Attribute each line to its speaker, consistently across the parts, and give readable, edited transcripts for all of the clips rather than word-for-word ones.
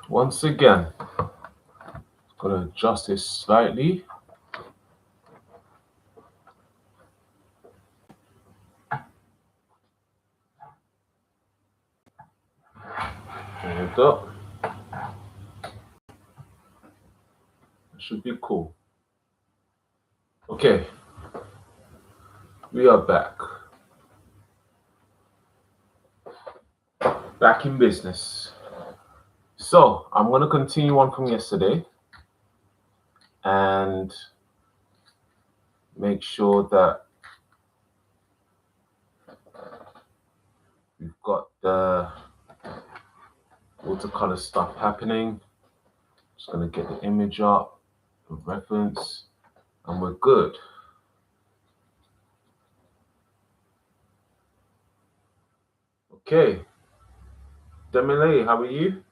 Speaker 1: Once again, gonna adjust this slightly. There we go. It should be cool. Okay, we are back. Back in business. So I'm gonna continue on from yesterday and make sure that we've got the watercolor stuff happening. Just gonna get the image up, the reference, and we're good. Okay, Demile, how are you?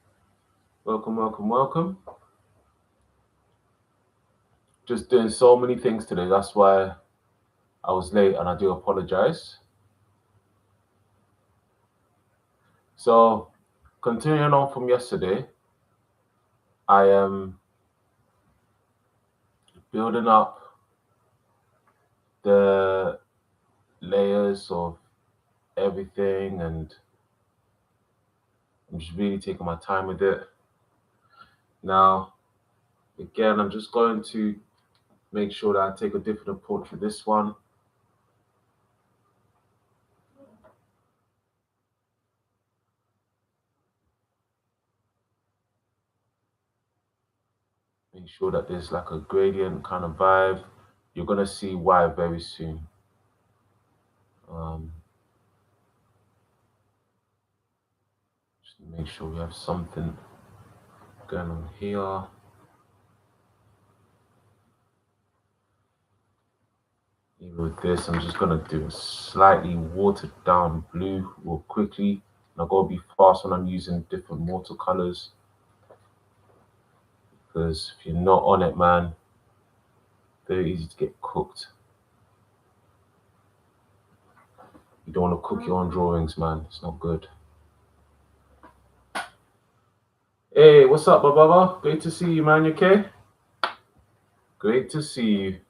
Speaker 1: Welcome, welcome, welcome. Just doing so many things today. That's why I was late and I do apologize. So, continuing on from yesterday, I am building up the layers of everything and I'm just really taking my time with it. Now, again, I'm just going to make sure that I take a different approach with this one. Make sure that there's like a gradient kind of vibe. You're gonna see why very soon. Just make sure we have something going on here. Even with this, I'm just gonna do a slightly watered down blue real quickly. And I've got to be fast when I'm using different watercolors. Because if you're not on it, man, very easy to get cooked. You don't want to cook your own drawings, man. It's not good. Hey, what's up, Baba? Great to see you, man. You okay? Great to see you.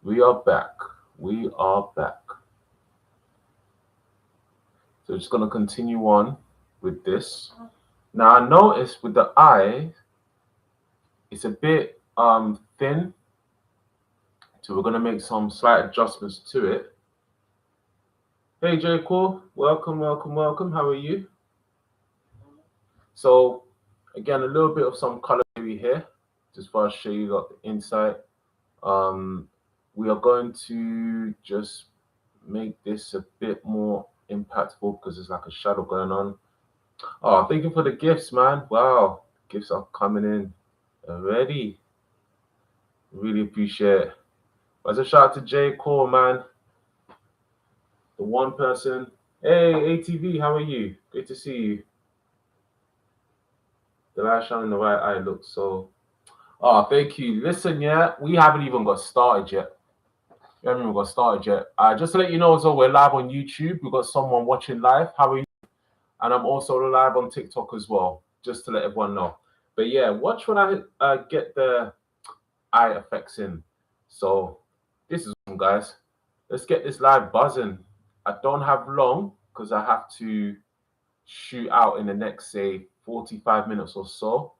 Speaker 1: We are back. We are back. So just gonna continue on with this. Now I noticed with the eye, it's a bit thin. So we're gonna make some slight adjustments to it. Hey J Cool, welcome, welcome, welcome. How are you? So again, a little bit of some color here, just for I show you got the insight. We are going to just make this a bit more impactful because there's like a shadow going on. Oh, thank you for the gifts, man. Wow, gifts are coming in already. Really appreciate it. As a shout out to J Core, man. The one person. Hey, ATV, how are you? Good to see you. The light shine in the right eye looks so. Oh, thank you. Listen, yeah, we haven't even got started yet. Just to let you know as well, we're live on YouTube. We've got someone watching live. How are you? And I'm also live on TikTok as well, just to let everyone know. But yeah, watch when I get the eye effects in. So this is awesome, guys. Let's get this live buzzing. I don't have long because I have to shoot out in the next, say, 45 minutes or so.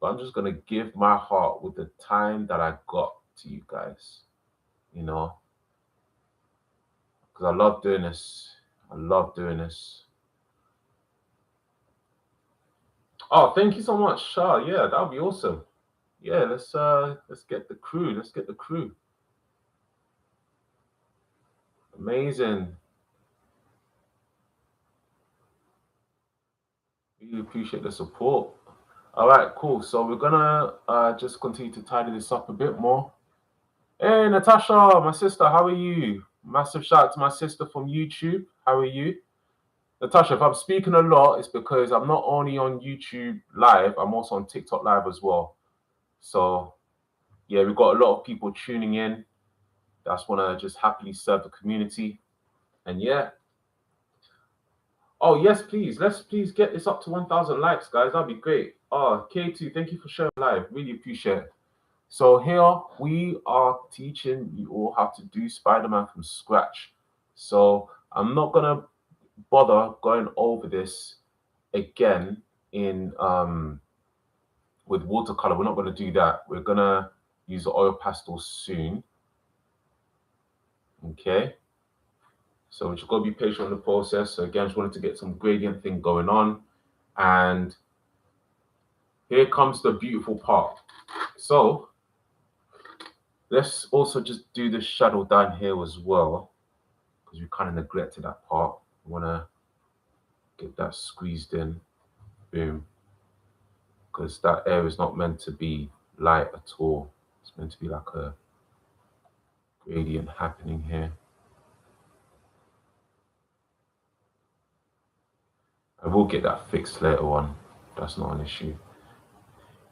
Speaker 1: But I'm just going to give my heart with the time that I got to you guys, you know, because I love doing this. I love doing this. Oh, thank you so much, Shah. Yeah, that would be awesome. Yeah, let's get the crew. Let's get the crew. Amazing. Really appreciate the support. All right, cool. So we're gonna just continue to tidy this up a bit more. Hey, Natasha, my sister, how are you? Massive shout out to my sister from YouTube. How are you? Natasha, if I'm speaking a lot, it's because I'm not only on YouTube live, I'm also on TikTok live as well. So, yeah, we've got a lot of people tuning in. That's want to just happily serve the community. And yeah. Oh yes, please. Let's please get this up to 1,000 likes, guys. That'd be great. Oh, K2, thank you for sharing live. Really appreciate it. So here we are teaching you all how to do Spider-Man from scratch. So I'm not gonna bother going over this again in with watercolor. We're not gonna do that. We're gonna use the oil pastels soon. Okay. So we just gotta be patient on the process. So again, just wanted to get some gradient thing going on. And here comes the beautiful part. So let's also just do the shadow down here as well, because we kind of neglected that part. We want to get that squeezed in, boom, because that area is not meant to be light at all. It's meant to be like a gradient happening here. I will get that fixed later on. That's not an issue.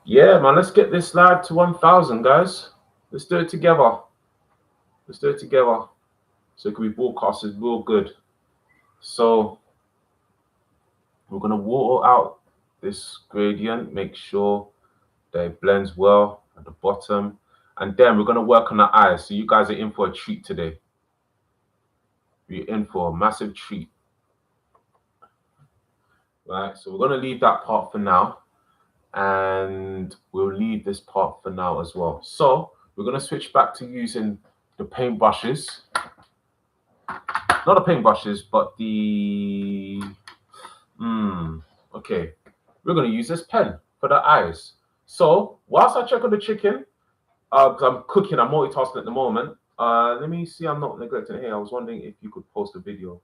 Speaker 1: Yeah, man, let's get this live to 1,000, guys. Let's do it together. Let's do it together. So it can be broadcasted real good. So we're gonna water out this gradient, make sure that it blends well at the bottom. And then we're gonna work on the eyes. So you guys are in for a treat today. You're in for a massive treat. Right, so we're gonna leave that part for now. And we'll leave this part for now as well. So we're gonna switch back to using the paint brushes. Not the paint brushes, but the okay. We're gonna use this pen for the eyes. So whilst I check on the chicken, because I'm cooking, I'm multitasking at the moment. Let me see, I'm not neglecting it here. I was wondering if you could post a video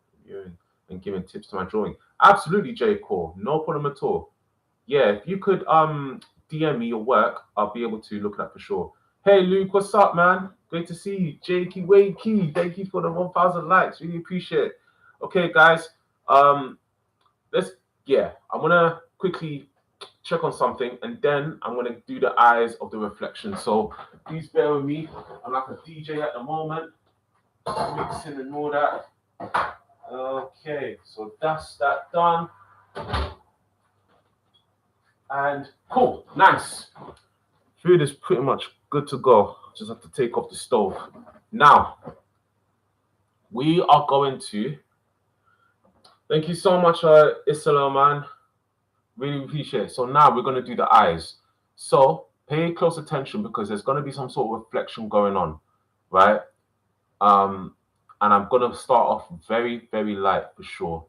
Speaker 1: and giving tips to my drawing. Absolutely, J. Core, no problem at all. Yeah, if you could DM me your work, I'll be able to look at that for sure. Hey Luke, what's up, man? Great to see you. Jakey Wakey, thank you for the 1,000 likes. Really appreciate it. Okay, guys. I'm gonna quickly check on something and then I'm gonna do the eyes of the reflection. So please bear with me. I'm like a DJ at the moment, mixing and all that. Okay, so that's that done. And cool, nice. Food is pretty much good to go. Just have to take off the stove. Now, we are going to, thank you so much, Isla, man. Really appreciate it. So now we're going to do the eyes. So pay close attention because there's going to be some sort of reflection going on, right? And I'm going to start off very, very light for sure.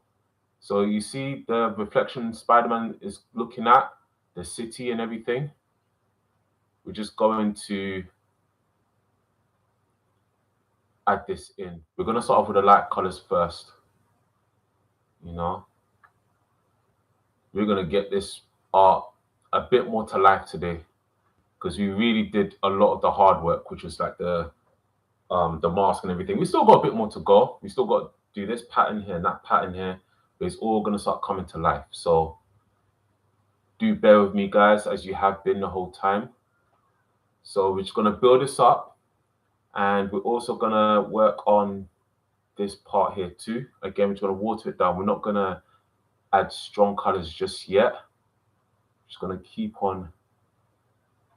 Speaker 1: So you see the reflection Spider-Man is looking at, the city and everything. We're just going to add this in. We're going to start off with the light colors first. You know, we're going to get this art a bit more to life today because we really did a lot of the hard work, which was like the mask and everything. We still got a bit more to go. We still got to do this pattern here and that pattern here, but it's all going to start coming to life. So do bear with me, guys, as you have been the whole time. So we're just going to build this up and we're also going to work on this part here too. Again, we're just going to water it down. We're not going to add strong colors just yet. Just going to keep on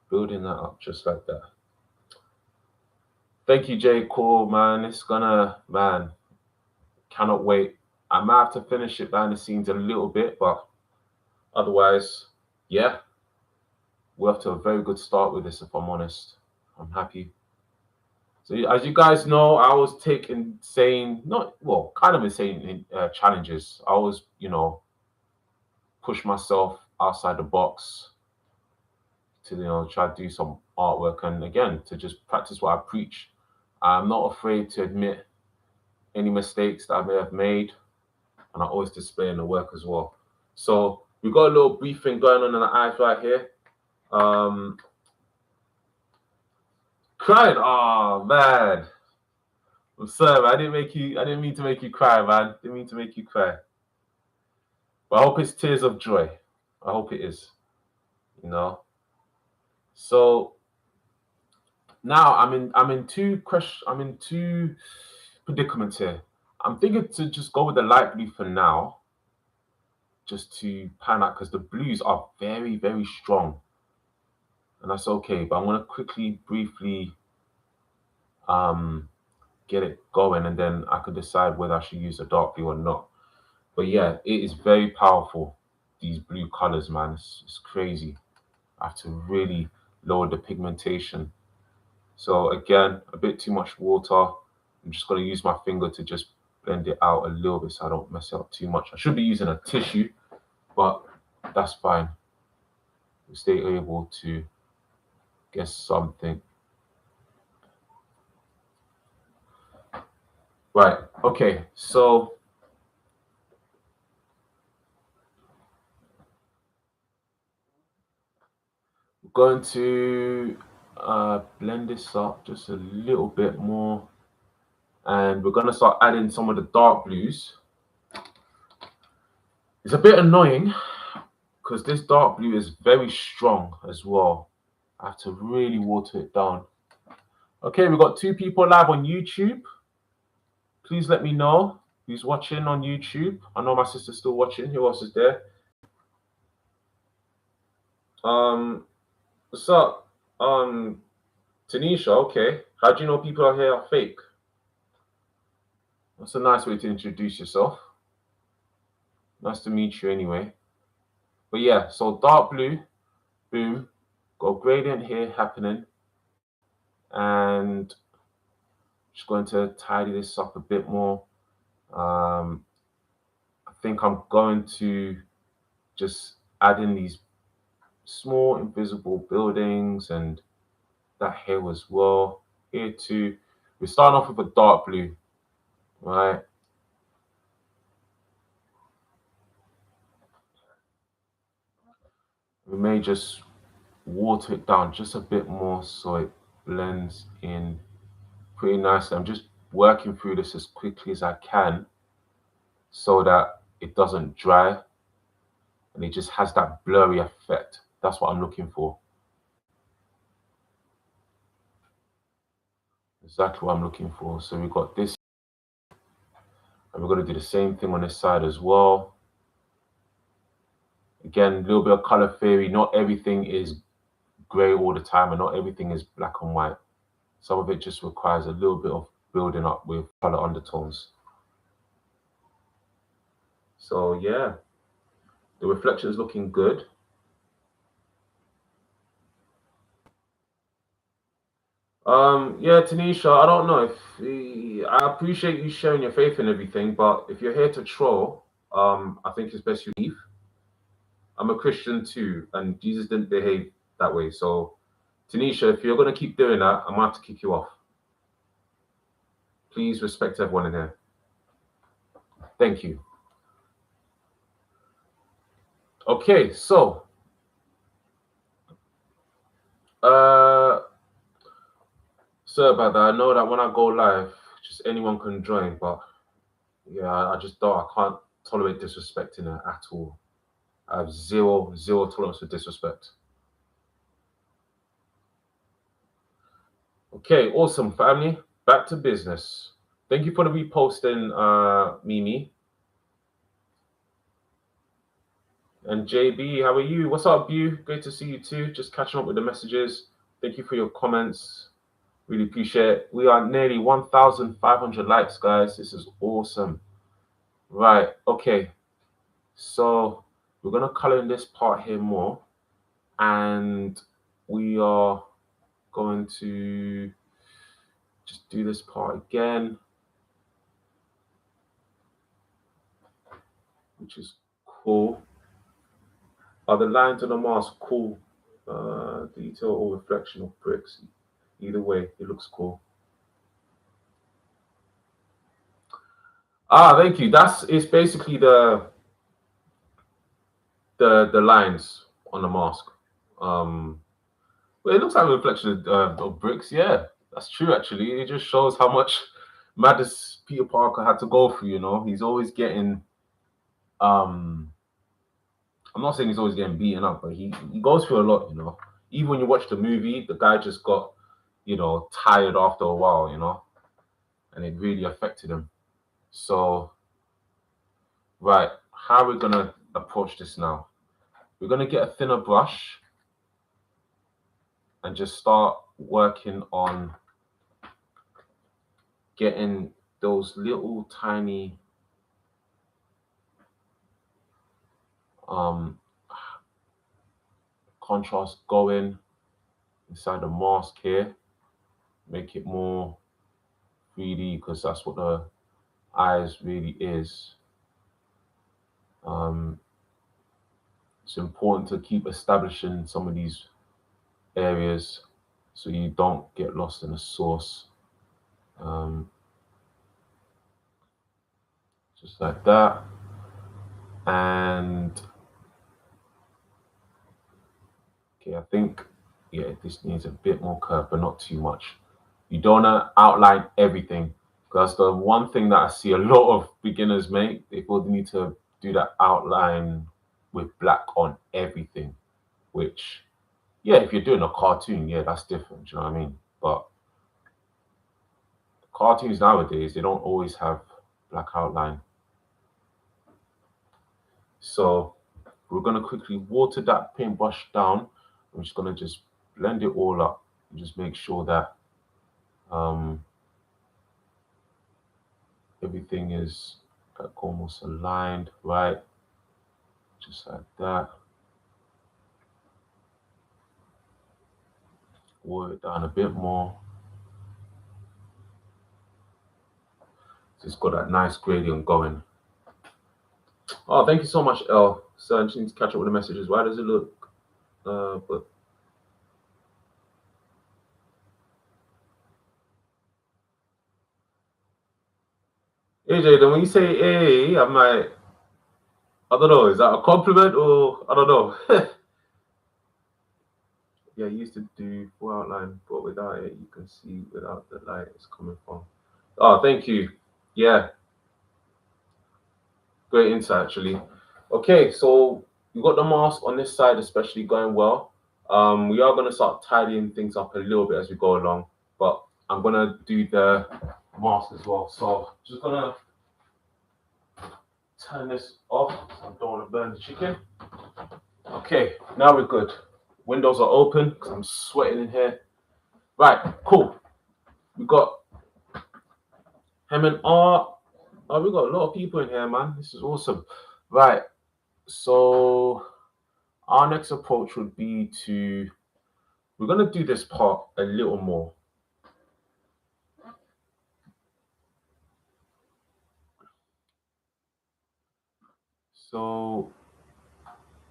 Speaker 1: building that up just like that. Thank you, J. Cole, man. It's gonna, man, cannot wait. I might have to finish it behind the scenes a little bit, but otherwise, yeah, we're off to a very good start with this, if I'm honest. I'm happy. So as you guys know, I was taking kind of insane challenges. I always, push myself outside the box to, try to do some artwork and again, to just practice what I preach. I'm not afraid to admit any mistakes that I may have made, and I always display in the work as well. So we've got a little briefing going on in the eyes right here. Crying, oh man. I'm sorry, man. I didn't mean to make you cry, man. Didn't mean to make you cry. But I hope it's tears of joy. I hope it is. So now I'm in two predicaments here. I'm thinking to just go with the light blue for now. just to pan out, because the blues are very, very strong. And that's okay. But I'm going to quickly, briefly get it going, and then I could decide whether I should use a dark blue or not. But yeah, it is very powerful, these blue colors, man. It's crazy. I have to really lower the pigmentation. So again, a bit too much water. I'm just going to use my finger to just blend it out a little bit so I don't mess it up too much. I should be using a tissue, but that's fine. Stay able to get something. Right, okay, so I'm going to blend this up just a little bit more. And we're going to start adding some of the dark blues. It's a bit annoying because this dark blue is very strong as well. I have to really water it down. Okay, we've got 2 people live on YouTube. Please let me know who's watching on YouTube. I know my sister's still watching. Who else is there? What's up? Tanisha, okay. How do you know people are here are fake? That's a nice way to introduce yourself. Nice to meet you anyway. But yeah, so dark blue, boom. Got gradient here happening. And just going to tidy this up a bit more. I think I'm going to just add in these small invisible buildings and that here as well. Here too. We're starting off with a dark blue, right? We may just water it down just a bit more so it blends in pretty nicely. I'm just working through this as quickly as I can so that it doesn't dry and it just has that blurry effect. That's what I'm looking for. Exactly what I'm looking for. So we've got this, and we're going to do the same thing on this side as well. Again, a little bit of color theory. Not everything is gray all the time, and not everything is black and white. Some of it just requires a little bit of building up with color undertones. So yeah, the reflection is looking good. Yeah, Tanisha, I don't know if I appreciate you sharing your faith and everything, but if you're here to troll, I think it's best you leave. I'm a Christian too, and Jesus didn't behave that way. So, Tanisha, if you're gonna keep doing that, I'm gonna have to kick you off. Please respect everyone in here. Thank you. Okay, so sorry about that. I know that when I go live, just anyone can join, but yeah, I just don't. I can't tolerate disrespect in it at all. I have zero tolerance for disrespect. Okay, awesome, family. Back to business. Thank you for the reposting, Mimi. And JB, how are you? What's up, Bu? Great to see you too. Just catching up with the messages. Thank you for your comments. Really appreciate it. We are nearly 1,500 likes, guys. This is awesome. Right, okay. So we're going to color in this part here more. And we are going to just do this part again, which is cool. Are the lines on the mask cool? Detail or reflection of bricks? Either way, it looks cool. Ah, thank you. It's basically the lines on the mask. Well, it looks like a reflection of bricks. Yeah, that's true. Actually, it just shows how much madness Peter Parker had to go through. You know, he's always getting. I'm not saying he's always getting beaten up, but he goes through a lot. You know, even when you watch the movie, the guy just got, you know, tired after a while. You know, and it really affected him. So, right, how are we gonna approach this now. We're going to get a thinner brush and just start working on getting those little tiny contrast going inside the mask here. Make it more 3D because that's what the eyes really is. It's important to keep establishing some of these areas so you don't get lost in the source. Just like that. And okay, I think, yeah, this needs a bit more curve, but not too much. You don't want to outline everything because the one thing that I see a lot of beginners make, they feel they need to do that outline with black on everything, which, yeah, if you're doing a cartoon, yeah, that's different. Do you know what I mean? But cartoons nowadays, they don't always have black outline. So we're going to quickly water that paintbrush down. I'm just going to just blend it all up and just make sure that everything is like almost aligned, right? Just like that. Water it down a bit more. So it's got that nice gradient going. Oh, thank you so much, El. So I just need to catch up with the messages. Why does it look? But AJ, then when you say A, I'm like, I don't know, is that a compliment or I don't know? Yeah, I used to do full outline, but without it, you can see without the light it's coming from. Oh, thank you. Yeah, great insight actually. Okay, so you got the mask on this side, especially going well. We are gonna start tidying things up a little bit as we go along, but I'm gonna do the mask as well. So just gonna turn this off. So I don't want to burn the chicken. Okay, now we're good. Windows are open because I'm sweating in here. Right, cool. We got him and R. Oh, we got a lot of people in here, man. This is awesome. Right, so our next approach would be to, we're going to do this part a little more. So,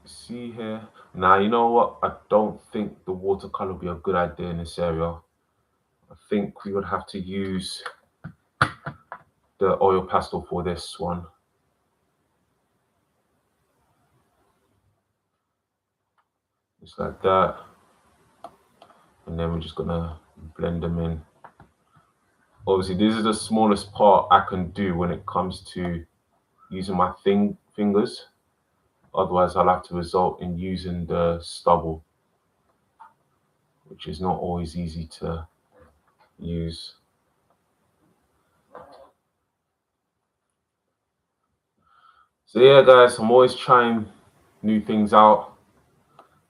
Speaker 1: see here. Now, you know what? I don't think the watercolor would be a good idea in this area. I think we would have to use the oil pastel for this one. Just like that. And then we're just gonna blend them in. Obviously, this is the smallest part I can do when it comes to using my fingers. Otherwise, I'll have to result in using the stubble, which is not always easy to use. So yeah, guys, I'm always trying new things out,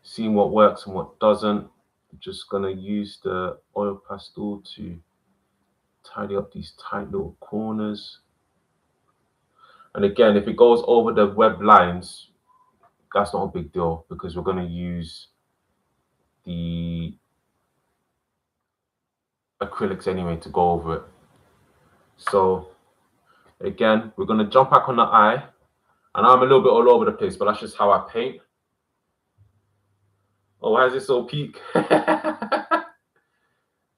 Speaker 1: seeing what works and what doesn't. I'm just gonna use the oil pastel to tidy up these tight little corners. And again, if it goes over the web lines, that's not a big deal because we're going to use the acrylics anyway to go over it. So again, we're going to jump back on the eye. And I'm a little bit all over the place, but that's just how I paint. Oh, why is it so peak?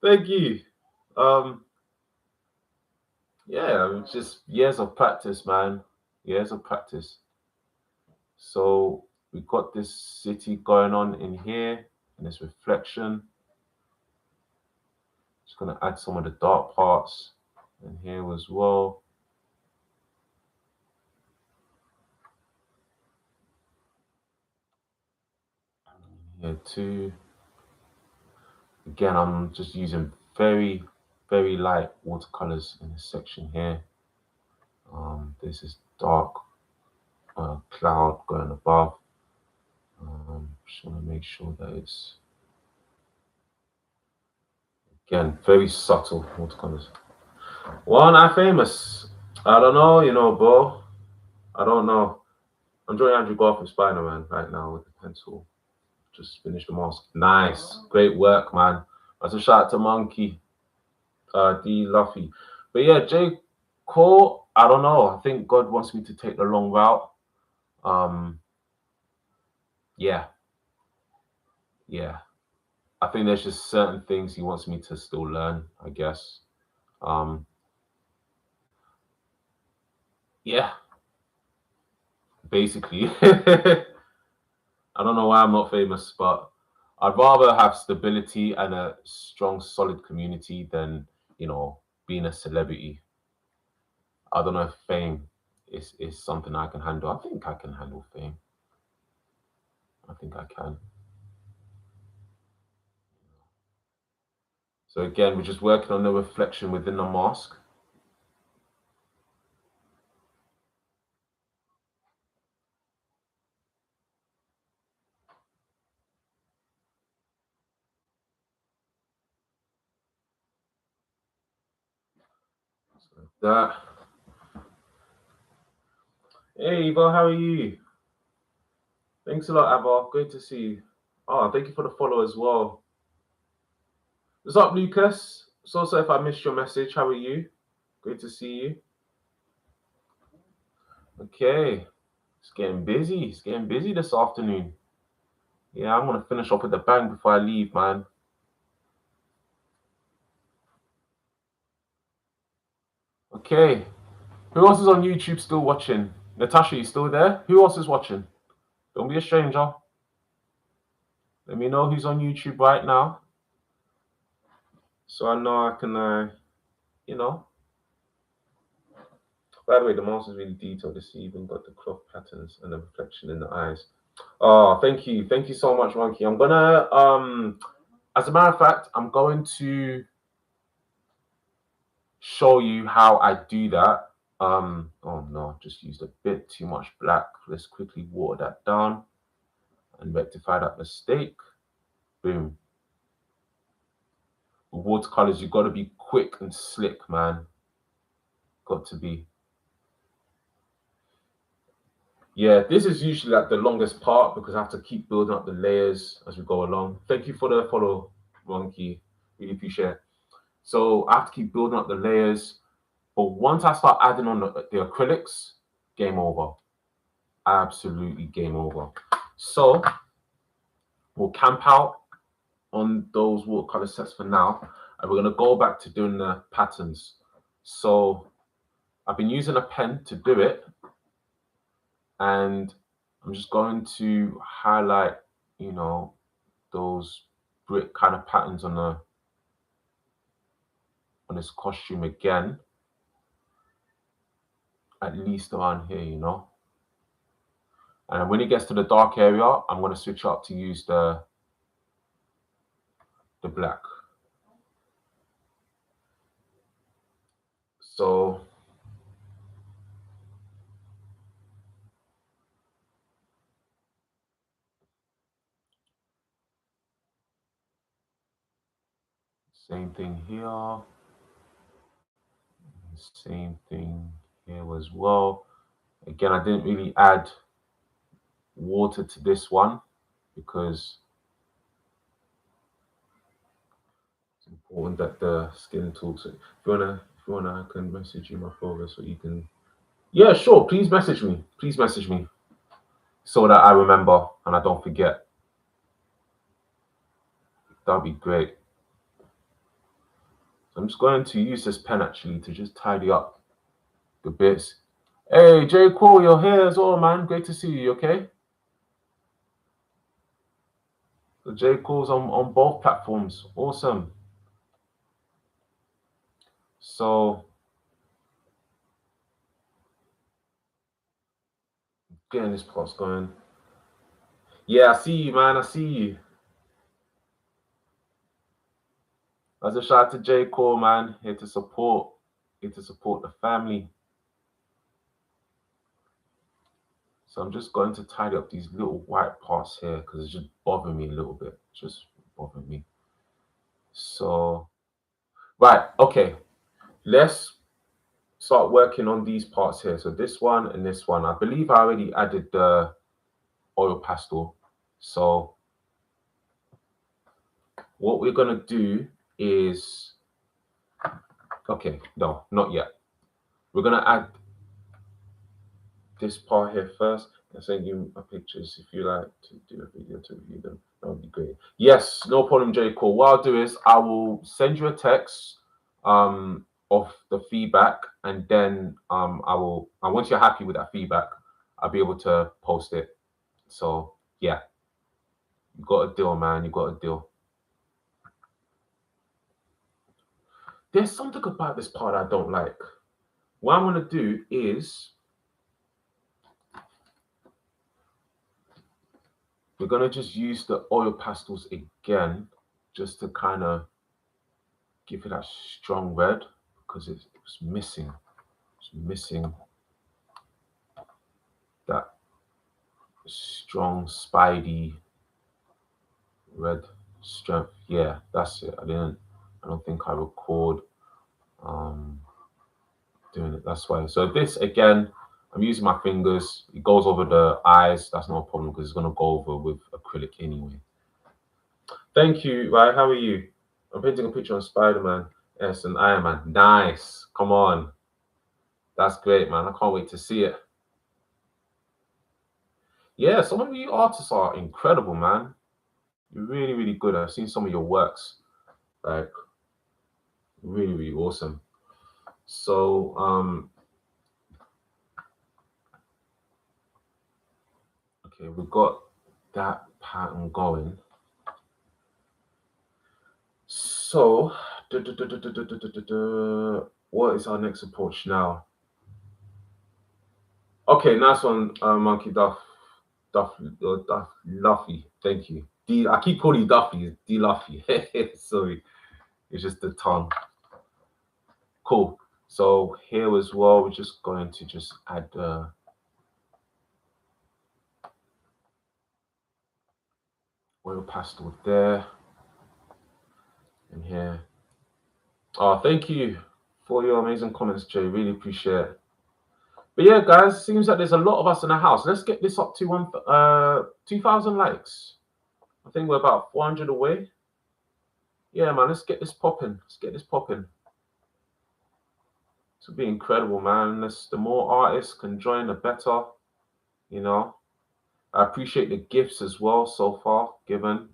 Speaker 1: Thank you. Yeah, it's just years of practice, man. Years of practice. So we've got this city going on in here, and this reflection. Just gonna add some of the dark parts in here as well. Here too. Again, I'm just using very, very light watercolors in this section here. This is dark. cloud going above. Just want to make sure that it's, again, very subtle watercolors. Well, not famous. I don't know, bro. I don't know. I'm drawing Andrew Garfield Spiderman right now with the pencil. Just finished the mask. Nice. Great work, man. That's a shout out to Monkey, D Luffy. But yeah, J. Cole, I don't know. I think God wants me to take the long route. Um, yeah, yeah. I think there's just certain things he wants me to still learn, I guess. Um, yeah, basically. I don't know why I'm not famous, but I'd rather have stability and a strong, solid community than, being a celebrity. I don't know if fame is something I can handle. I think I can handle fame. I think I can. So again, we're just working on the reflection within the mask. So like that. Hey, Eva, how are you? Thanks a lot, Ava. Great to see you. Oh, thank you for the follow as well. What's up, Lucas? So sorry if I missed your message. How are you? Great to see you. Okay. It's getting busy. It's getting busy this afternoon. Yeah, I'm gonna finish off with a bang before I leave, man. Okay. Who else is on YouTube still watching? Natasha, you still there? Who else is watching? Don't be a stranger. Let me know who's on YouTube right now, so I know I can, you know. By the way, the mask is really detailed. This even got the cloth patterns and the reflection in the eyes. Oh, thank you so much, Monkey. I'm gonna, as a matter of fact, I'm going to show you how I do that. Oh no, just used a bit too much black. Let's quickly water that down and rectify that mistake. Boom. With watercolors, you've got to be quick and slick, man. Got to be. Yeah, this is usually like the longest part because I have to keep building up the layers as we go along. Thank you for the follow, Monkey. Really appreciate it. So I have to keep building up the layers. But once I start adding on the acrylics, game over. Absolutely game over. So we'll camp out on those watercolor sets for now. And we're going to go back to doing the patterns. So I've been using a pen to do it. And I'm just going to highlight, those brick kind of patterns on this costume again. At least around here. And when it gets to the dark area, I'm going to switch up to use the black. So same thing here. Same thing here as well. Again, I didn't really add water to this one because it's important that the skin talks. If you wanna, I can message you my folder so you can. Yeah, sure. Please message me. Please message me so that I remember and I don't forget. That'd be great. So I'm just going to use this pen actually to just tidy up the bits. Hey, Jay Cole, you're here as well, man. Great to see you. Okay. So J. Cole's on both platforms. Awesome. So getting this post going. Yeah, I see you, man. I see you. As a shout out to J. Cole, man. Here to support the family. So I'm just going to tidy up these little white parts here because it's just bothering me a little bit. Just bothering me. So, right, okay. Let's start working on these parts here. So this one and this one. I believe I already added the oil pastel. So what we're gonna do is, okay, no, not yet. We're gonna add this part here first. And send you my pictures if you like to do a video to review them. That would be great. Yes, no problem, J. Cole. What I'll do is I will send you a text of the feedback, and then I will, and once you're happy with that feedback, I'll be able to post it. So yeah, you got a deal, man. You got a deal. There's something about this part I don't like. What I'm gonna do is we're gonna just use the oil pastels again, just to kind of give it that strong red because it's missing. It's missing that strong Spidey red strength. Yeah, that's it. I don't think I record doing it. That's why. So this again, I'm using my fingers. It goes over the eyes. That's no problem because it's gonna go over with acrylic anyway. Thank you. Right, how are you? I'm painting a picture on Spider-Man. Yes, and Iron Man. Nice. Come on. That's great, man. I can't wait to see it. Yeah, some of you artists are incredible, man. You're really, really good. I've seen some of your works. Like really, really awesome. So okay, we've got that pattern going. So what is our next approach now? Okay, nice one, Monkey Duff Luffy. Thank you. I keep calling you Duffy, D Luffy. Sorry, it's just the tongue. Cool. So here as well, we're just going to just add oil pastel there and here. Oh, thank you for your amazing comments, Jay. Really appreciate it. But yeah, guys, seems like there's a lot of us in the house. Let's get this up to 2,000 likes. I think we're about 400 away. Yeah, man, let's get this popping. Let's get this popping. This would be incredible, man. The more artists can join, the better. You know, I appreciate the gifts as well so far given.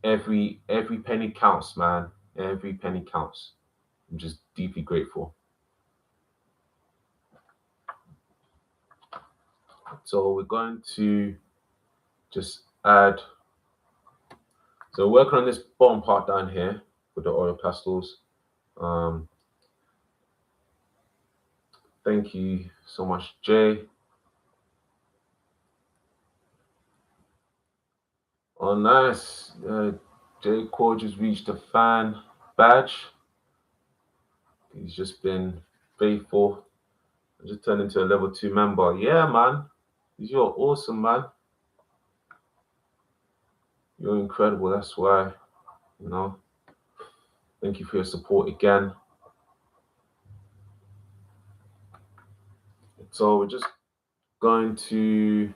Speaker 1: Every penny counts, man. Every penny counts. I'm just deeply grateful. So we're going to just add. So working on this bottom part down here with the oil pastels. Thank you so much, Jay. Oh, nice. Jay Core just reached the fan badge. He's just been faithful. I just turned into a level 2 member. Yeah, man. You're awesome, man. You're incredible. That's why, you know. Thank you for your support again. So we're just going to.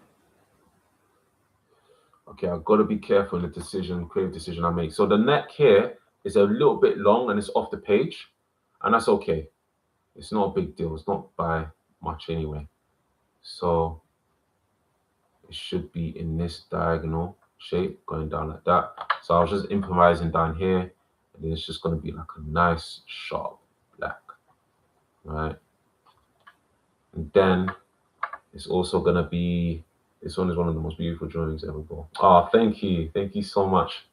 Speaker 1: Okay, I've got to be careful in the creative decision I make. So the neck here is a little bit long and it's off the page, and that's okay. It's not a big deal. It's not by much anyway. So it should be in this diagonal shape going down like that. So I was just improvising down here, and then it's just going to be like a nice sharp black, right? And then it's also going to be, this one is one of the most beautiful drawings ever bought. Oh, thank you. Thank you so much.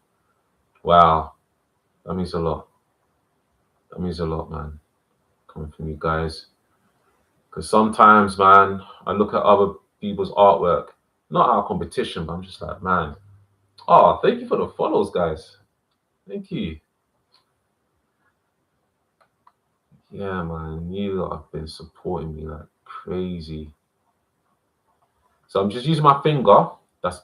Speaker 1: Wow. That means a lot. That means a lot, man. Coming from you guys. Because sometimes, man, I look at other people's artwork, not our competition, but I'm just like, man. Oh, thank you for the follows, guys. Thank you. Yeah, man. You lot have been supporting me like crazy. So I'm just using my finger. This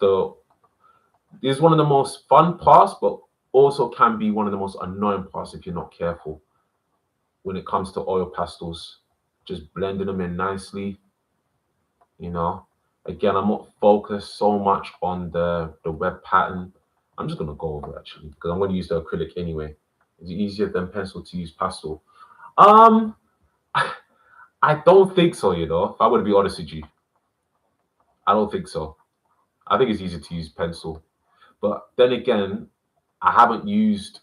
Speaker 1: is one of the most fun parts, but also can be one of the most annoying parts if you're not careful when it comes to oil pastels. Just blending them in nicely, you know. Again, I'm not focused so much on the web pattern. I'm just gonna go over it actually because I'm gonna use the acrylic anyway. Is it easier than pencil to use pastel? Um, I don't think so, you know. If I were to be honest with you, I don't think so. I think it's easier to use pencil. But then again, I haven't used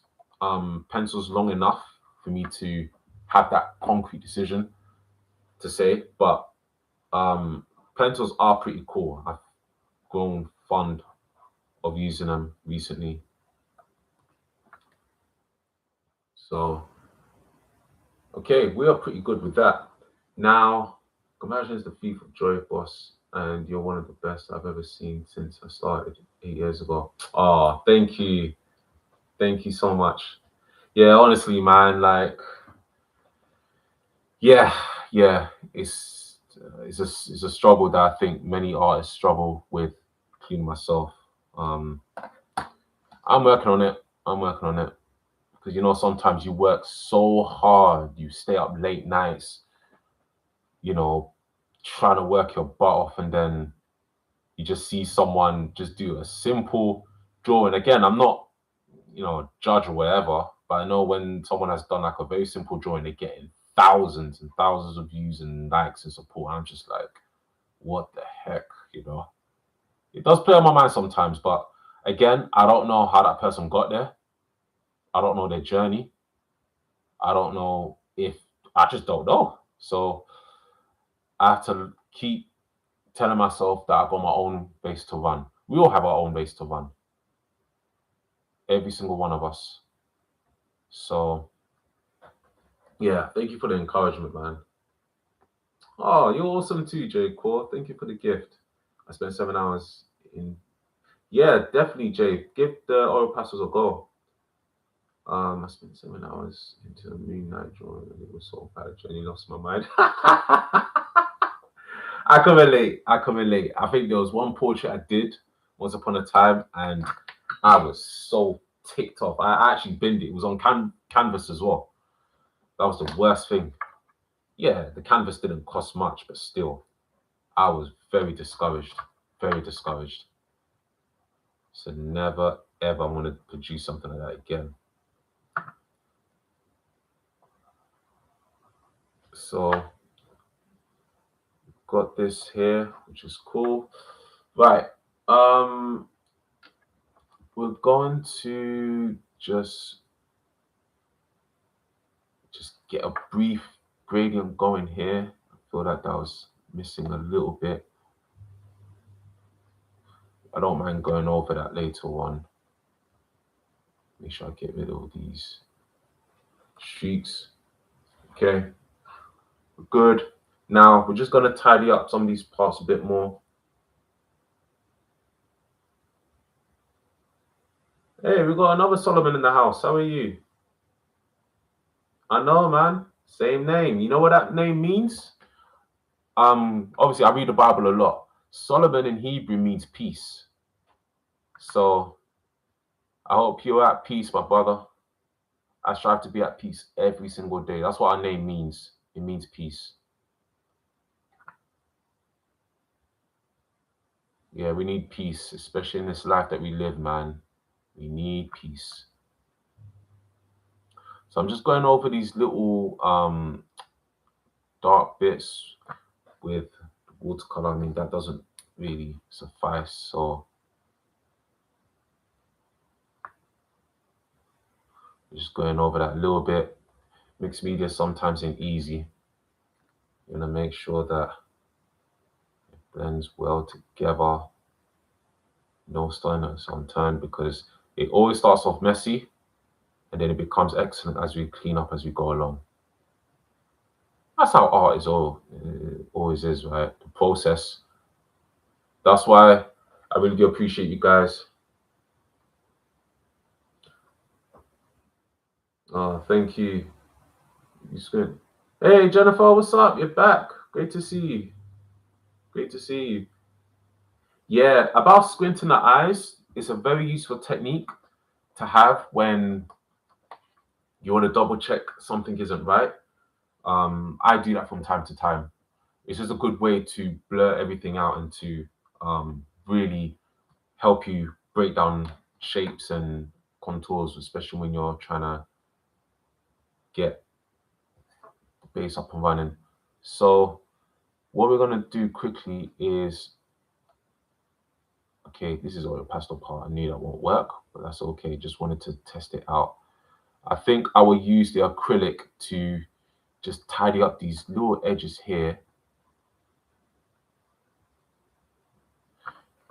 Speaker 1: pencils long enough for me to have that concrete decision to say. But pencils are pretty cool. I've grown fond of using them recently. So, okay, we are pretty good with that. Now, imagine the thief of joy, boss, and you're one of the best I've ever seen since I started 8 years ago. Oh, thank you. Thank you so much. Yeah, honestly, man, like, yeah, yeah, it's a struggle that I think many artists struggle with, including myself. Um, I'm working on it. I'm working on it because you know sometimes you work so hard, you stay up late nights, you know, trying to work your butt off, and then you just see someone just do a simple drawing. Again, I'm not, you know, a judge or whatever, but I know when someone has done like a very simple drawing, they're getting thousands and thousands of views and likes and support. I'm just like, what the heck, you know? It does play on my mind sometimes, but again, I don't know how that person got there. I don't know their journey. I don't know if I just don't know. So I have to keep telling myself that I've got my own race to run. We all have our own race to run, every single one of us. So yeah, thank you for the encouragement, man. Oh, you're awesome too, Jay Core. Thank you for the gift. I spent 7 hours in. Yeah, definitely, Jay. Give the oil pastels a go. I spent 7 hours into a moonlight drawing and it was so bad. I genuinely lost my mind. I can relate. I can relate. I think there was one portrait I did once upon a time, and I was so ticked off. I actually binned it. It was on canvas as well. That was the worst thing. Yeah, the canvas didn't cost much, but still, I was very discouraged. Very discouraged. So never ever want to produce something like that again. So got this here, which is cool. Right. Um, we're going to just get a brief gradient going here. I feel like that was missing a little bit. I don't mind going over that later on. Make sure I get rid of all these streaks. Okay, good. Now we're just gonna tidy up some of these parts a bit more. Hey, we got another Solomon in the house. How are you? I know, man. Same name. You know what that name means? Obviously I read the Bible a lot. Solomon in Hebrew means peace. So I hope you're at peace, my brother. I strive to be at peace every single day. That's what our name means. It means peace. Yeah, we need peace, especially in this life that we live, man. We need peace. So I'm just going over these little dark bits with watercolor. I mean, that doesn't really suffice. So just going over that a little bit. Mixed media sometimes ain't easy. You're gonna make sure that it blends well together. No starting at some time because it always starts off messy and then it becomes excellent as we clean up as we go along. That's how art is always is, right? The process. That's why I really do appreciate you guys. Thank you. It's good. Hey Jennifer, what's up? You're back. Great to see you. Great to see you. Yeah, about squinting the eyes, it's a very useful technique to have when you want to double check something isn't right. I do that from time to time. It's just a good way to blur everything out and to really help you break down shapes and contours, especially when you're trying to get the base up and running. So what we're gonna do quickly is, okay, this is all the pastel part. I knew that won't work, but that's okay. Just wanted to test it out. I think I will use the acrylic to just tidy up these little edges here.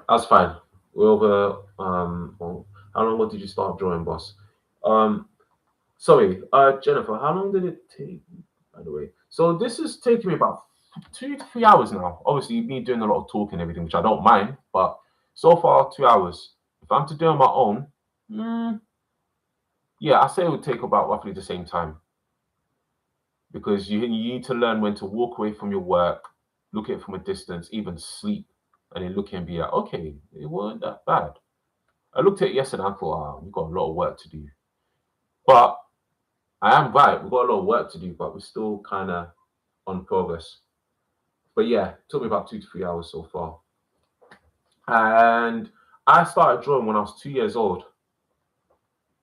Speaker 1: That's fine. We're over. Oh, how long ago did you start drawing, boss? Um, Sorry, Jennifer. How long did it take? By the way, so this is taking me about 2 to 3 hours now. Obviously, me doing a lot of talking and everything, which I don't mind, but so far 2 hours. If I'm to do it on my own, mm, yeah, I say it would take about roughly the same time because you need to learn when to walk away from your work, look at it from a distance, even sleep, and then look and be like, okay, it wasn't that bad. I looked at it yesterday and I thought, we've got a lot of work to do. But I am right, we've got a lot of work to do, but we're still kind of on progress. But yeah, it took me about 2 to 3 hours so far. And I started drawing when I was 2 years old.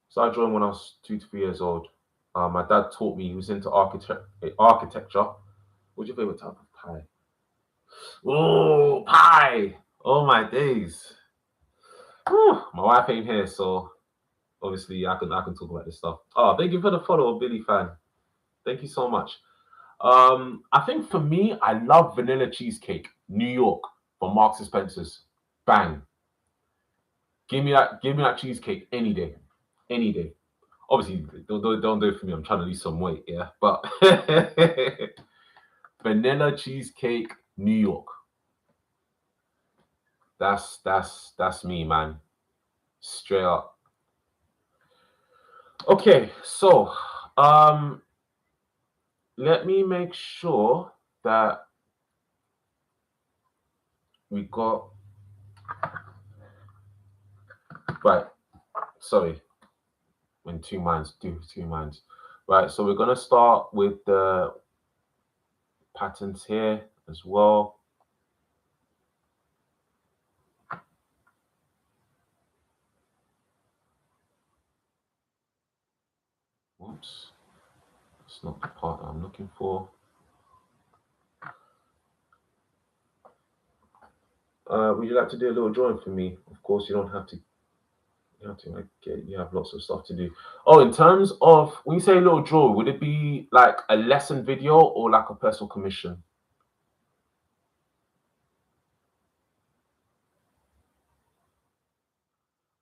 Speaker 1: Started drawing when I was 2 to 3 years old. My dad taught me, he was into architecture. What's your favorite type of pie? Oh, pie! Oh my days. Whew, my wife ain't here, so obviously I can talk about this stuff. Oh, thank you for the follow, Billy fan. Thank you so much. I think for me, I love vanilla cheesecake, New York from Marks and Spencer's. Bang. Give me that cheesecake any day. Any day. Obviously, don't do it for me. I'm trying to lose some weight, yeah. But vanilla cheesecake, New York. That's me, man. Straight up. Okay, so let me make sure that we got right. Sorry, in two minds, do two minds. Right, so we're gonna start with the patterns here as well. Whoops, that's not the part I'm looking for. Would you like to do a little drawing for me? Of course, you don't have to. You have to like you have lots of stuff to do. Oh, in terms of when you say a little drawing, would it be like a lesson video or like a personal commission?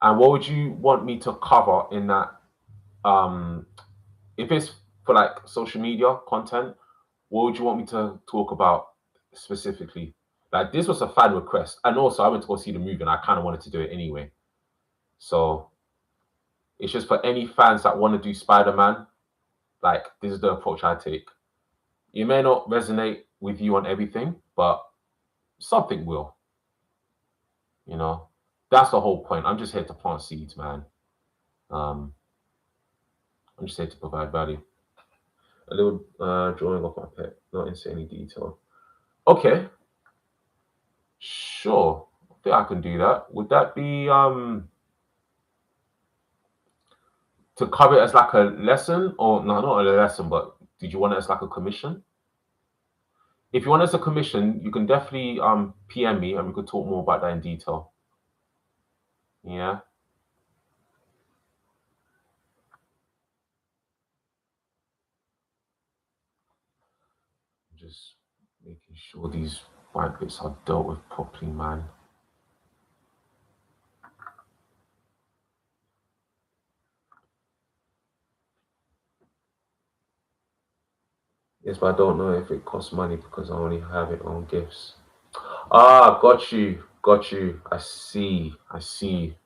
Speaker 1: And what would you want me to cover in that? Um, if it's for like social media content, what would you want me to talk about specifically? Like this was a fan request, and also I went to go see the movie, and I kind of wanted to do it anyway. So it's just for any fans that want to do Spider-Man. Like this is the approach I take. It may not resonate with you on everything, but something will. You know, that's the whole point. I'm just here to plant seeds, man. Um, I'm just here to provide value. A little drawing of my pet, not into any detail. Okay, sure. I think I can do that. Would that be to cover it as like a lesson, or no, not a lesson, but did you want it as like a commission? If you want it as a commission, you can definitely PM me and we could talk more about that in detail. Yeah. Just making sure these white bits are dealt with properly, man. Yes, but I don't know if it costs money because I only have it on gifts. Ah, got you, got you. I see, I see.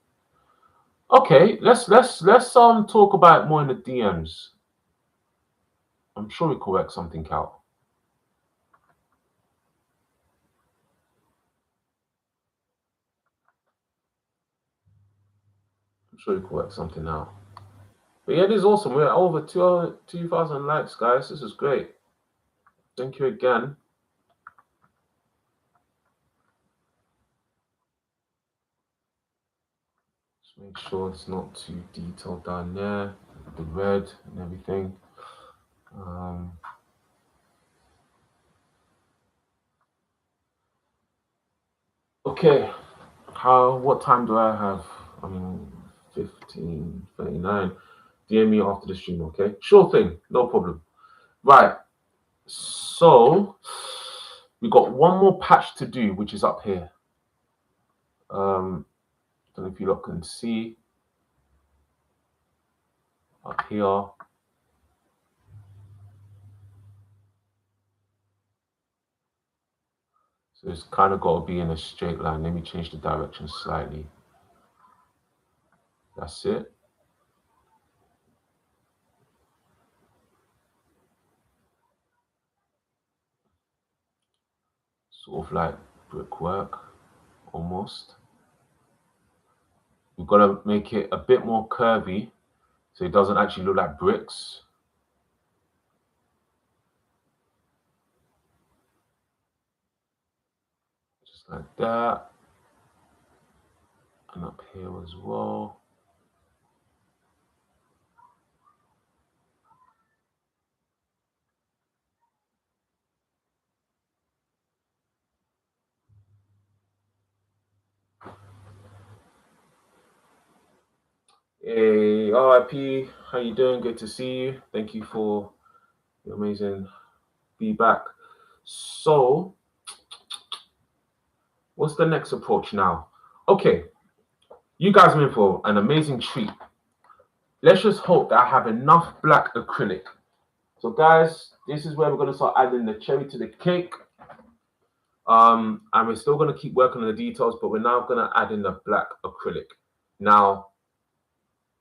Speaker 1: Okay, let's talk about it more in the DMs. I'm sure we could work something out. I'm sure you can work something out. But yeah, this is awesome. We're at over 2,000 likes, guys. This is great. Thank you again. Just make sure it's not too detailed down there, the red and everything. Okay, what time do I have? I mean, 15:39. DM me after the stream, okay? Sure thing, no problem. Right, so we got one more patch to do, which is up here. Don't know if you lot can see up here. So it's kind of got to be in a straight line. Let me change the direction slightly. That's it. Sort of like brickwork, almost. We've got to make it a bit more curvy so it doesn't actually look like bricks. Just like that. And up here as well. Hey, RIP, how you doing? Good to see you. Thank you for your amazing feedback. So, what's the next approach now? Okay, you guys are in for an amazing treat. Let's just hope that I have enough black acrylic. So, guys, this is where we're going to start adding the cherry to the cake. And we're still going to keep working on the details, but we're now going to add in the black acrylic. Now,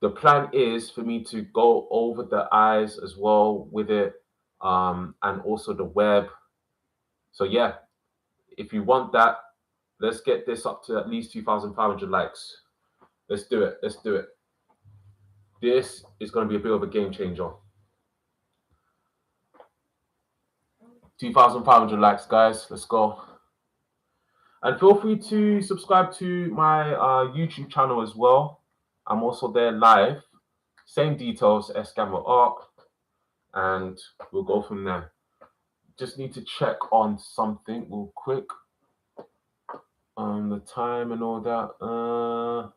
Speaker 1: the plan is for me to go over the eyes as well with it, and also the web. So yeah, if you want that, let's get this up to at least 2,500 likes. Let's do it. Let's do it. This is going to be a bit of a game changer. 2,500 likes, guys. Let's go. And feel free to subscribe to my YouTube channel as well. I'm also there live. Same details, Escammer Arc. And we'll go from there. Just need to check on something real quick. The time and all that.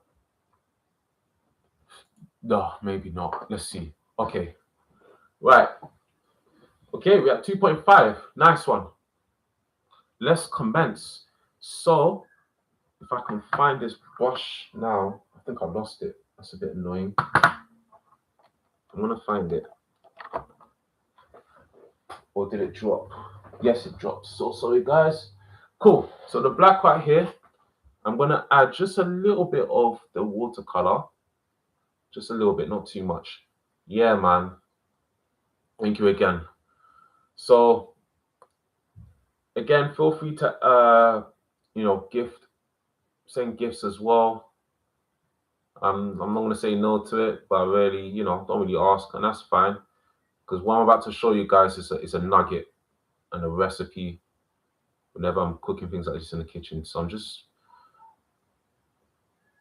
Speaker 1: No, maybe not. Let's see. Okay. Right. Okay, we're at 2.5. Nice one. Let's commence. So, if I can find this brush now, I think I lost it. That's a bit annoying. I'm going to find it. Or did it drop? Yes, it dropped. So sorry, guys. Cool. So the black right here, I'm going to add just a little bit of the watercolor. Just a little bit, not too much. Yeah, man. Thank you again. So, again, feel free to, send gifts as well. I'm not going to say no to it, but I really, don't really ask, and that's fine. Because what I'm about to show you guys is a nugget and a recipe whenever I'm cooking things like this in the kitchen. So I'm just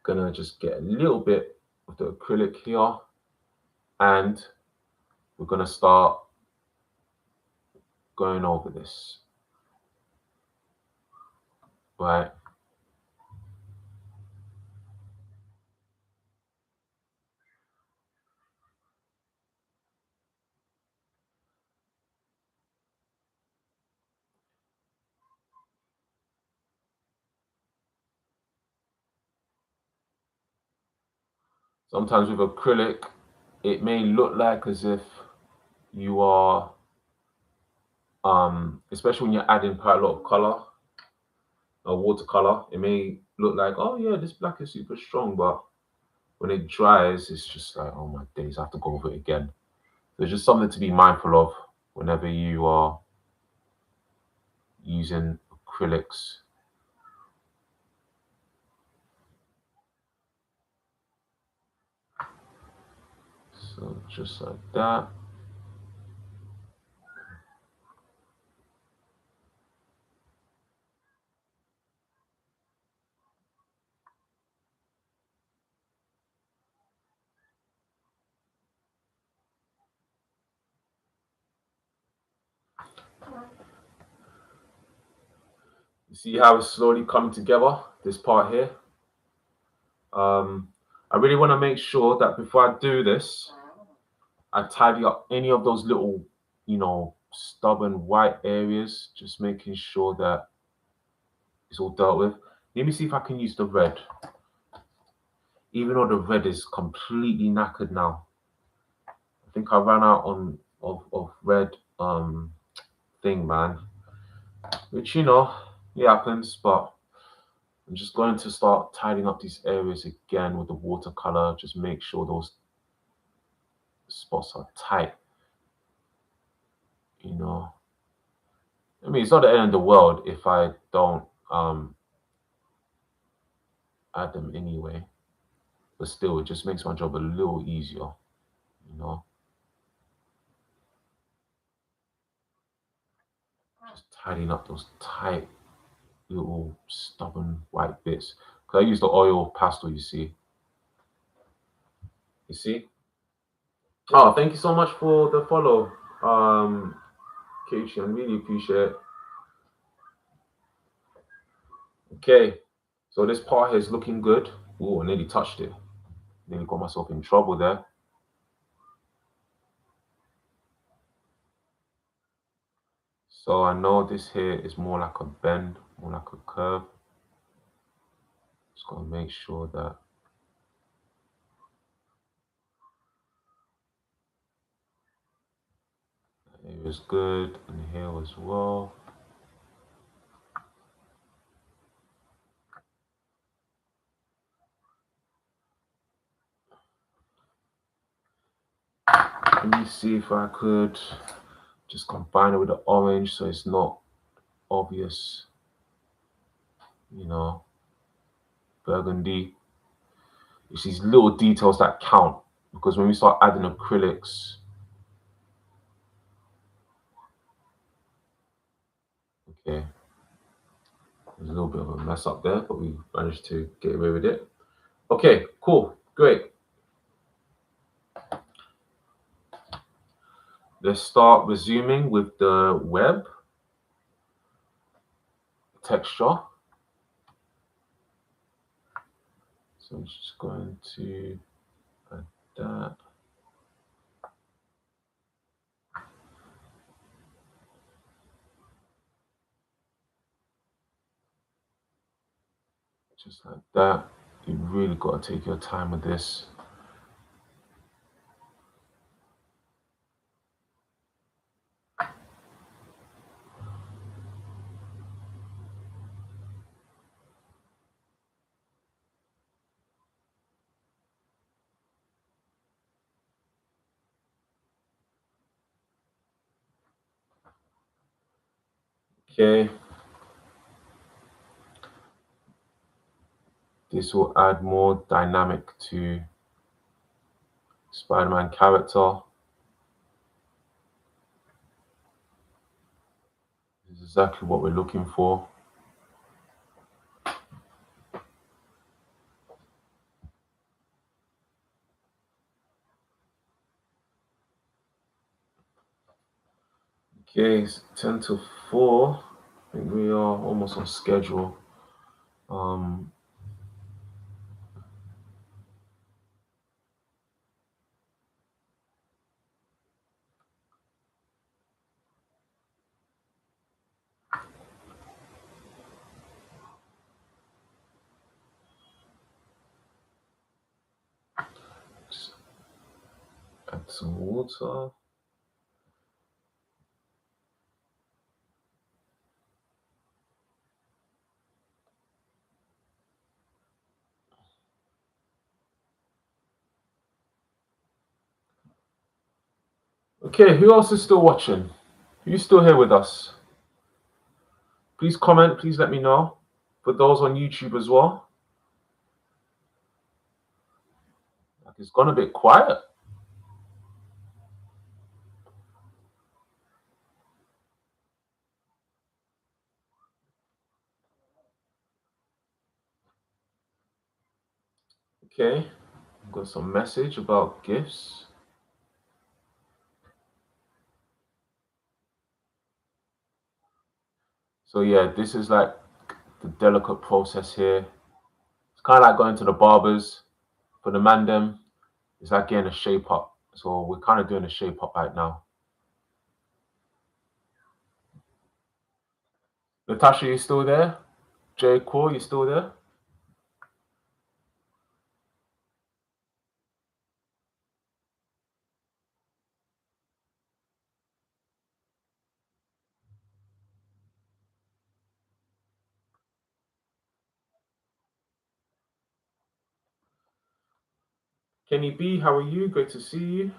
Speaker 1: gonna get a little bit of the acrylic here, and we're gonna start going over this. Right. Sometimes with acrylic, it may look like as if you are, especially when you're adding quite a lot of color, watercolor, it may look like, oh yeah, this black is super strong, but when it dries, it's just like, oh my days, I have to go over it again. There's just something to be mindful of whenever you are using acrylics. So just like that. You see how it's slowly coming together, this part here. I really want to make sure that before I do this, I tidy up any of those little, stubborn white areas, just making sure that it's all dealt with. Let me see if I can use the red. Even though the red is completely knackered now. I think I ran out of red thing, man. Which it happens, but I'm just going to start tidying up these areas again with the watercolor. Just make sure those spots are tight. I mean, it's not the end of the world if I don't add them anyway. But still, it just makes my job a little easier. Just tidying up those tight little stubborn white bits. Because I use the oil pastel, you see. You see? Oh, thank you so much for the follow, Keiichi. I really appreciate it. Okay, so this part here is looking good. Oh, I nearly touched it. Nearly got myself in trouble there. So I know this here is more like a bend, more like a curve. Just gotta make sure that area is good, and here as well. Let me see if I could just combine it with the orange so it's not obvious, burgundy. It's these little details that count, because when we start adding acrylics, okay, there's a little bit of a mess up there, but we managed to get away with it. Okay, cool, great. Let's start resuming with the web texture. So I'm just going to add that. Just like that. You really got to take your time with this. Okay. This will add more dynamic to Spider-Man character. This is exactly what we're looking for. Okay, it's 10 to 4. I think we are almost on schedule. Add some water. Okay, who else is still watching? Who's still here with us? Please comment, please let me know. For those on YouTube as well. Like, it's gone a bit quiet. Okay, got some message about gifts. So yeah, this is like the delicate process here. It's kind of like going to the barbers for the man them. It's like getting a shape up. So we're kind of doing a shape up right now. Natasha, you still there? J. Core, you still there? Kenny B, how are you? Great to see you.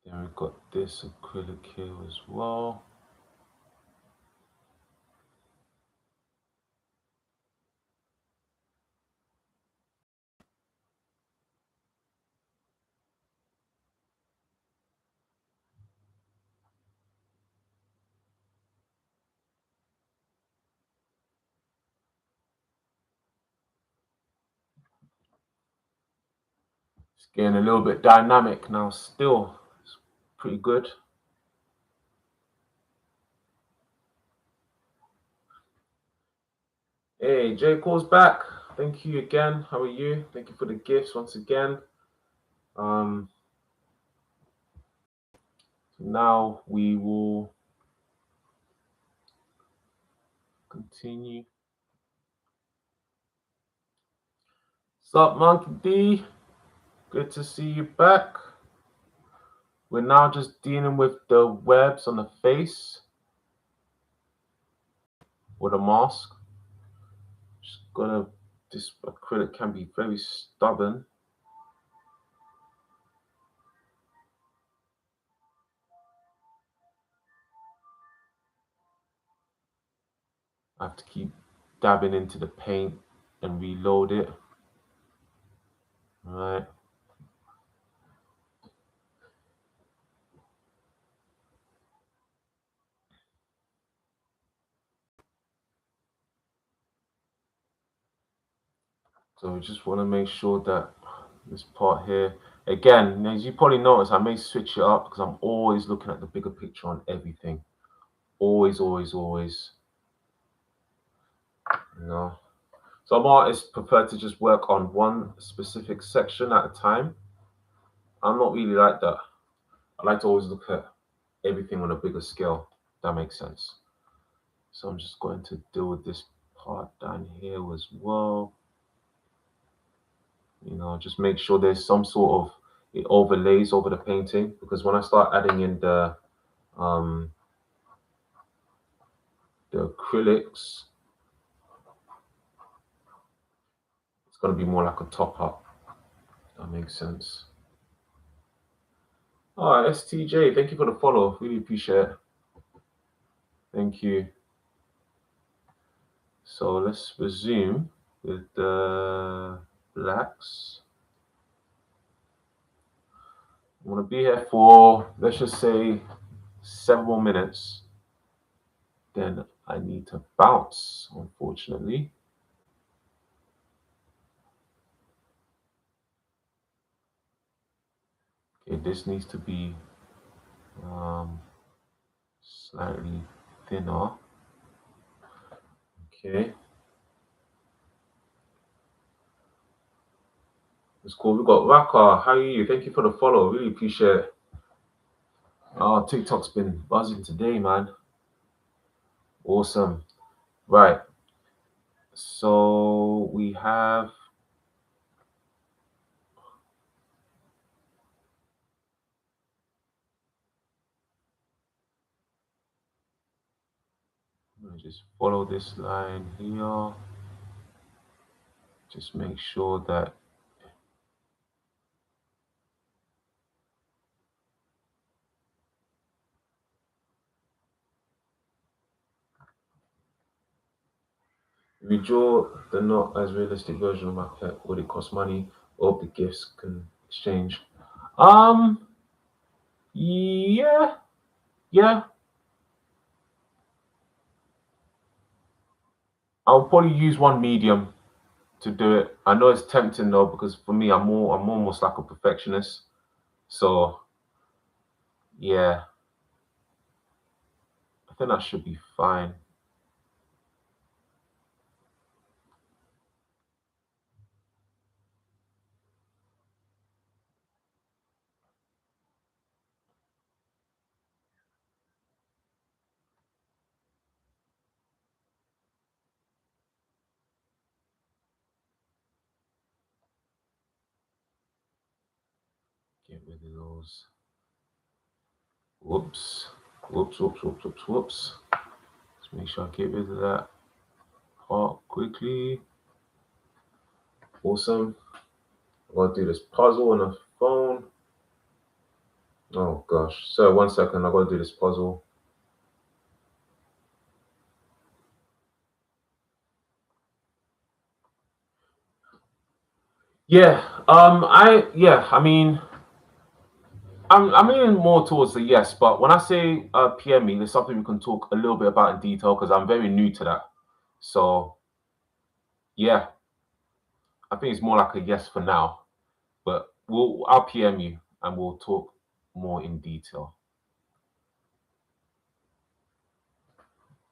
Speaker 1: Then we've got this acrylic here as well. It's getting a little bit dynamic now still. It's pretty good. Hey, J. Core's back. Thank you again. How are you? Thank you for the gifts once again. Um, so now we will continue. Sup, Monkey D? Good to see you back. We're now just dealing with the webs on the face with a mask. Just gonna, this acrylic can be very stubborn. I have to keep dabbing into the paint and reload it. All right. So we just want to make sure that this part here, again, as you probably notice, I may switch it up because I'm always looking at the bigger picture on everything. Always, always, always. You know. Some artists prefer to just work on one specific section at a time. I'm not really like that. I like to always look at everything on a bigger scale. That makes sense. So I'm just going to deal with this part down here as well. You know, just make sure there's some sort of, it overlays over the painting, because when I start adding in um the acrylics, it's going to be more like a top up. That makes sense. All right, STJ, thank you for the follow. Really appreciate it. Thank you. So let's resume with the blacks. I'm going to be here for, let's just say, 7 more minutes. Then I need to bounce, unfortunately. Okay, this needs to be slightly thinner. Okay. It's cool. We've got Raka. How are you? Thank you for the follow. Really appreciate it. Oh, TikTok's been buzzing today, man. Awesome. Right. So we have, I'm gonna just follow this line here. Just make sure that If you draw the not as realistic version of my pet, would it cost money or the gifts can exchange? Um, yeah, yeah. I'll probably use one medium to do it. I know it's tempting though because for me, I'm almost like a perfectionist. So yeah, I think that should be fine. Get rid of those. Whoops. Whoops, whoops, whoops, whoops, whoops. Let's make sure I get rid of that part quickly. Awesome. I gotta do this puzzle on the phone. Oh gosh. So 1 second, I gotta do this puzzle. Yeah. I mean I'm leaning more towards the yes, but when I say PM me, there's something we can talk a little bit about in detail because I'm very new to that. So yeah, I think it's more like a yes for now. But I'll PM you and we'll talk more in detail,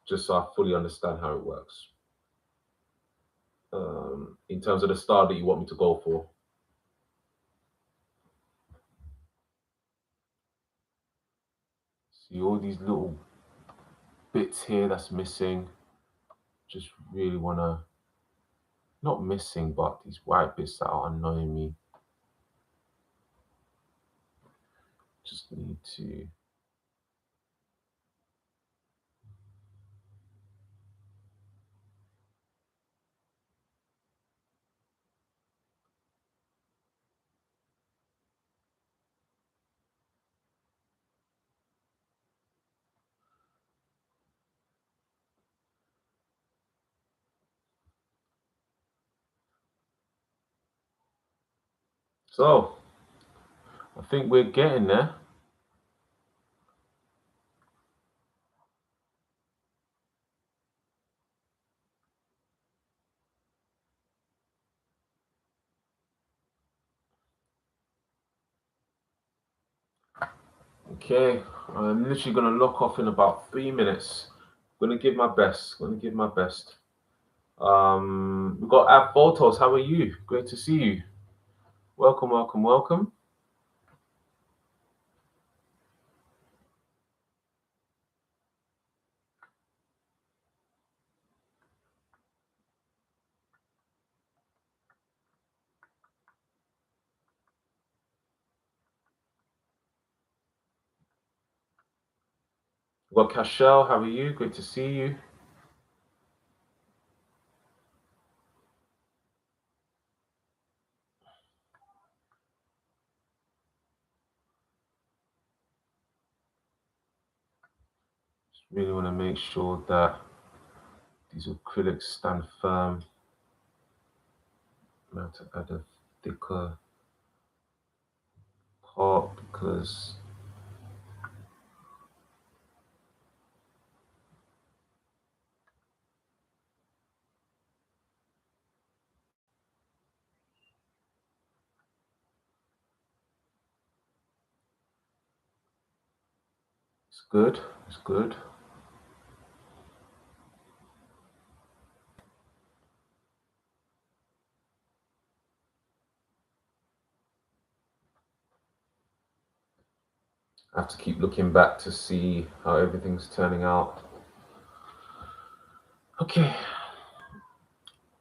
Speaker 1: just so I fully understand how it works. In terms of the style that you want me to go for. See all these little bits here that's missing. Just really wanna not missing, but these white bits that are annoying me. Just need to. So I think we're getting there. Okay, I'm literally gonna lock off in about 3 minutes. Gonna give my best. Gonna give my best. We got App Photos. How are you? Great to see you. Welcome, welcome, welcome. We got Cashel. How are you? Great to see you. Just really want to make sure that these acrylics stand firm. I'm going to add a thicker part because it's good. It's good. I have to keep looking back to see how everything's turning out. Okay.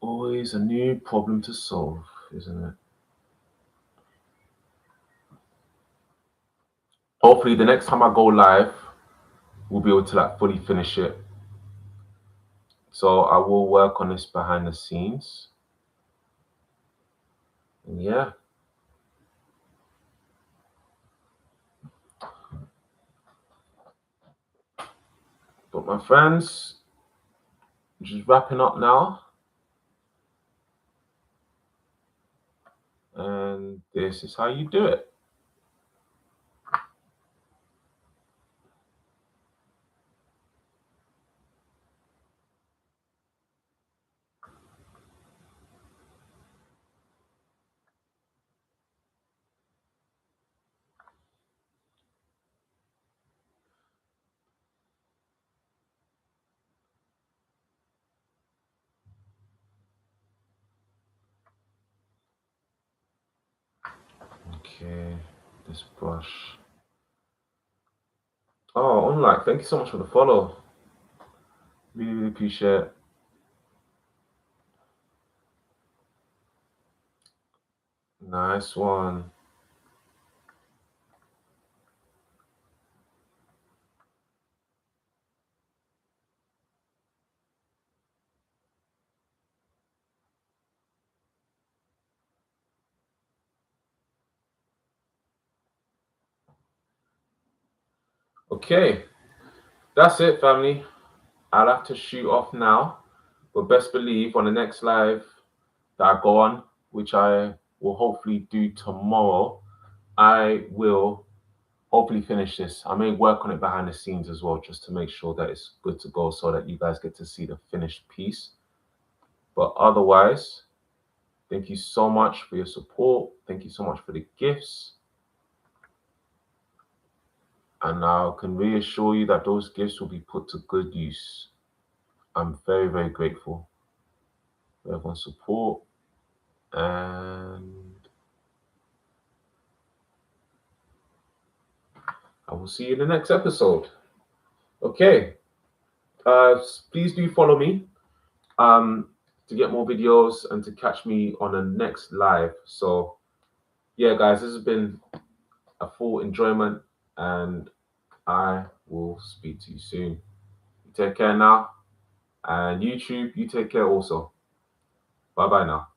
Speaker 1: Always a new problem to solve, isn't it? Hopefully, the next time I go live, we'll be able to like fully finish it. So I will work on this behind the scenes. And yeah. But my friends, just wrapping up now. And this is how you do it. Okay, this brush. Oh, unlike, thank you so much for the follow. Really, really appreciate it. Nice one. Okay, that's it, family. I'll have to shoot off now, but best believe on the next live that I go on, which I will hopefully do tomorrow, I will hopefully finish this. I may work on it behind the scenes as well, just to make sure that it's good to go so that you guys get to see the finished piece. But otherwise, thank you so much for your support. Thank you so much for the gifts. And I can reassure you that those gifts will be put to good use. I'm very, very grateful for everyone's support. And I will see you in the next episode. Okay. Please do follow me to get more videos and to catch me on the next live. So, yeah, guys, this has been a full enjoyment, and I will speak to you soon. You take care now, and YouTube, you take care also. Bye bye now.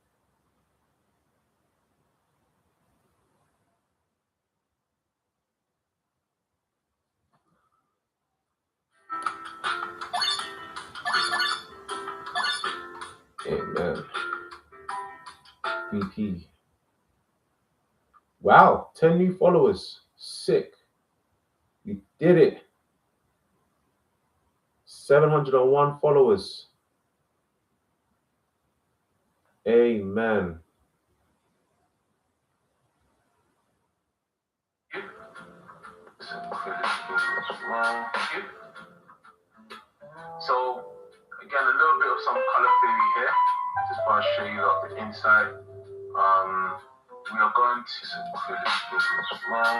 Speaker 1: Amen. VP. Wow, 10 new followers. Sick. You did it. 701 followers. Amen. So, again, a little bit of some color theory here. Just want to show you up the inside. We are going to fill this as well.